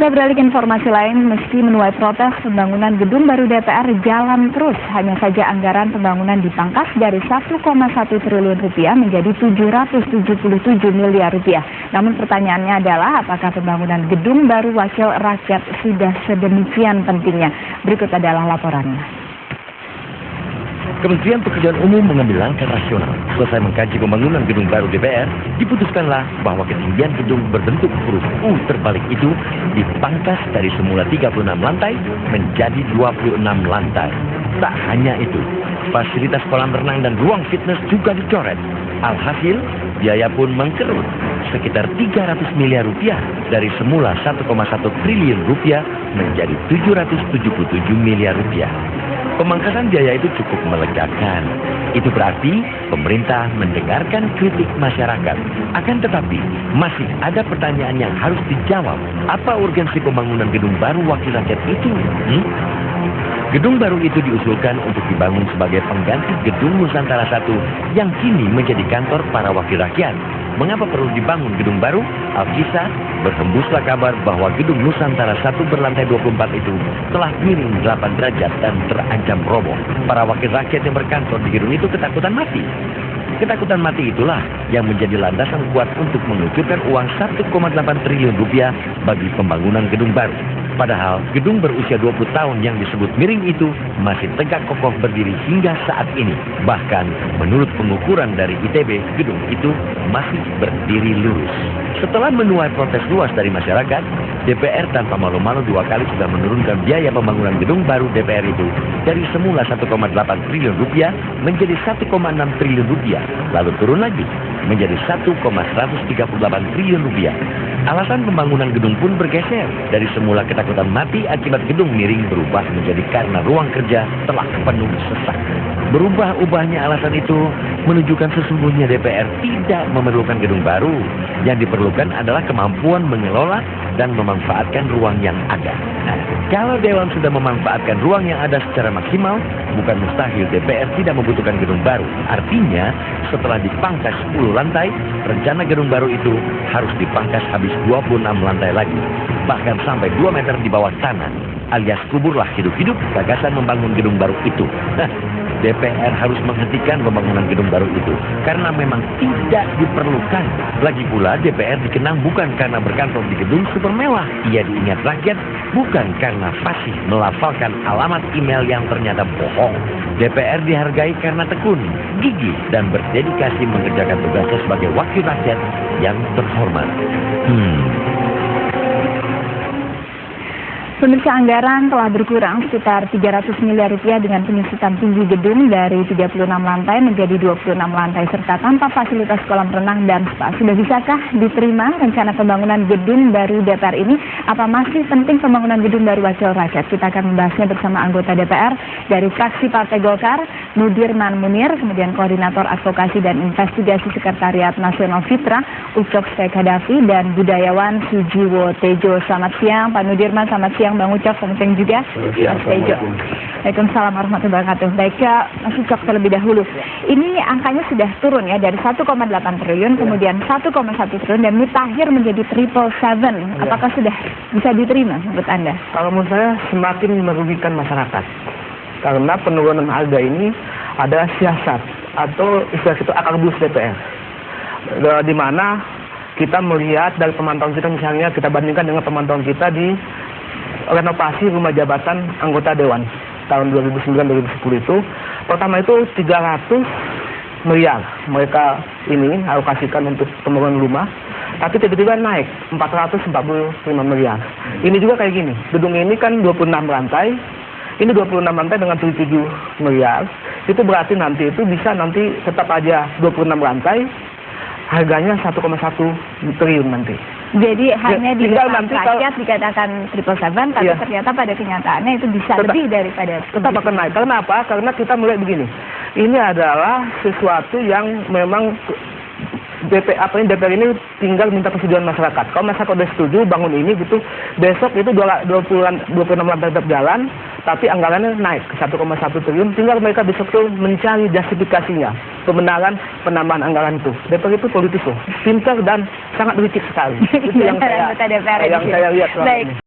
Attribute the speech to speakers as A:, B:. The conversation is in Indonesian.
A: Kita beralih ke informasi lain, meski menuai protes, pembangunan gedung baru DPR jalan terus. Hanya saja anggaran pembangunan dipangkas dari 1,1 triliun rupiah menjadi 777 miliar rupiah. Namun pertanyaannya adalah apakah pembangunan gedung baru wakil rakyat sudah sedemikian pentingnya? Berikut adalah laporannya.
B: Kementerian Pekerjaan Umum mengambil langkah rasional. Selesai mengkaji pembangunan gedung baru DPR, diputuskanlah bahwa ketinggian gedung berbentuk huruf U terbalik itu dipangkas dari semula 36 lantai menjadi 26 lantai. Tak hanya itu, fasilitas kolam renang dan ruang fitness juga dicoret. Alhasil, biaya pun mengkerut sekitar 300 miliar rupiah dari semula 1,1 triliun rupiah menjadi 777 miliar rupiah. Pemangkasan biaya itu cukup melegakan. Itu berarti pemerintah mendengarkan kritik masyarakat. Akan tetapi, masih ada pertanyaan yang harus dijawab. Apa urgensi pembangunan gedung baru wakil rakyat itu? Gedung baru itu diusulkan untuk dibangun sebagai pengganti gedung Nusantara I yang kini menjadi kantor para wakil rakyat. Mengapa perlu dibangun gedung baru? Alkisah, berhembuslah kabar bahwa gedung Nusantara I berlantai 24 itu telah miring 8 derajat dan terancam roboh. Para wakil rakyat yang berkantor di gedung itu ketakutan mati. Ketakutan mati itulah yang menjadi landasan kuat untuk mengucurkan uang 1,8 triliun rupiah bagi pembangunan gedung baru. Padahal gedung berusia 20 tahun yang disebut miring itu masih tegak kokoh berdiri hingga saat ini. Bahkan menurut pengukuran dari ITB, gedung itu masih berdiri lurus. Setelah menuai protes luas dari masyarakat, DPR tanpa malu-malu 2 kali sudah menurunkan biaya pembangunan gedung baru DPR itu dari semula 1,8 triliun rupiah menjadi 1,6 triliun rupiah, lalu turun lagi menjadi 1,138 triliun rupiah. Alasan pembangunan gedung pun bergeser dari semula ketakutan mati akibat gedung miring berubah menjadi karena ruang kerja telah penuh sesak. Berubah-ubahnya alasan itu menunjukkan sesungguhnya DPR tidak memerlukan gedung baru. Yang diperlukan adalah kemampuan mengelola dan memanfaatkan ruang yang ada. Nah, kalau Dewan sudah memanfaatkan ruang yang ada secara maksimal, bukan mustahil DPR tidak membutuhkan gedung baru. Artinya, setelah dipangkas 10 lantai, rencana gedung baru itu harus dipangkas habis 26 lantai lagi. Bahkan sampai 2 meter di bawah tanah, alias kuburlah hidup-hidup gagasan membangun gedung baru itu. DPR harus menghentikan pembangunan gedung baru itu karena memang tidak diperlukan. Lagi pula DPR dikenang bukan karena berkantor di gedung super mewah. Ia diingat rakyat bukan karena fasih melafalkan alamat email yang ternyata bohong. DPR dihargai karena tekun, gigih, dan berdedikasi mengerjakan tugasnya sebagai wakil rakyat yang terhormat.
A: Pemirsa, anggaran telah berkurang sekitar 300 miliar rupiah dengan penyusutan tinggi gedung dari 36 lantai menjadi 26 lantai serta tanpa fasilitas kolam renang dan spa. Sudah bisakah diterima rencana pembangunan gedung baru DPR ini? Apa masih penting pembangunan gedung baru wakil rakyat? Kita akan membahasnya bersama anggota DPR dari fraksi Partai Golkar, Nudirman Munir, kemudian Koordinator Advokasi dan Investigasi Sekretariat Nasional Fitra, Ucok Sekadafi, dan budayawan Sujiwo Tejo. Selamat siang Pak Nudirman, selamat siang Bang Ucok, selamat siang juga Mas Tejo. Waalaikumsalam warahmatullahi wabarakatuh. Baik, Mas Ucok terlebih dahulu. Ini angkanya sudah turun ya dari 1,8 triliun kemudian 1,1 triliun dan mutakhir menjadi 777. Apakah sudah bisa diterima menurut Anda?
C: Kalau menurut saya semakin merugikan masyarakat. Karena penurunan harga ini adalah siasat atau istilah itu akal bulus DPR. Di mana kita melihat dari pemantauan kita, misalnya kita bandingkan dengan pemantauan kita di renovasi rumah jabatan anggota Dewan tahun 2009-2010 itu, pertama itu 300 miliar mereka ini alokasikan untuk pembangunan rumah, tapi tiba-tiba naik 445 miliar. Ini juga kayak gini, gedung ini kan 26 lantai, ini 26 lantai dengan 77 miliar, itu berarti nanti itu bisa nanti tetap aja 26 lantai, harganya 1,1 triliun nanti.
A: Jadi hanya di rakyat dikatakan 777, tapi ternyata pada kenyataannya itu bisa lebih daripada.
C: Tetap akan naik. Karena apa? Karena kita melihat begini. Ini adalah sesuatu yang memang DPR ini tinggal minta persetujuan masyarakat. Kalau masyarakat udah setuju bangun ini gitu, besok itu 26 lantai tetap jalan, tapi anggarannya naik ke 1,1 triliun. Tinggal mereka besok tuh mencari justifikasinya, kebenaran penambahan anggaran itu. DPR itu politis loh, pintar dan sangat licik sekali. Itu yang saya lihat selama ini.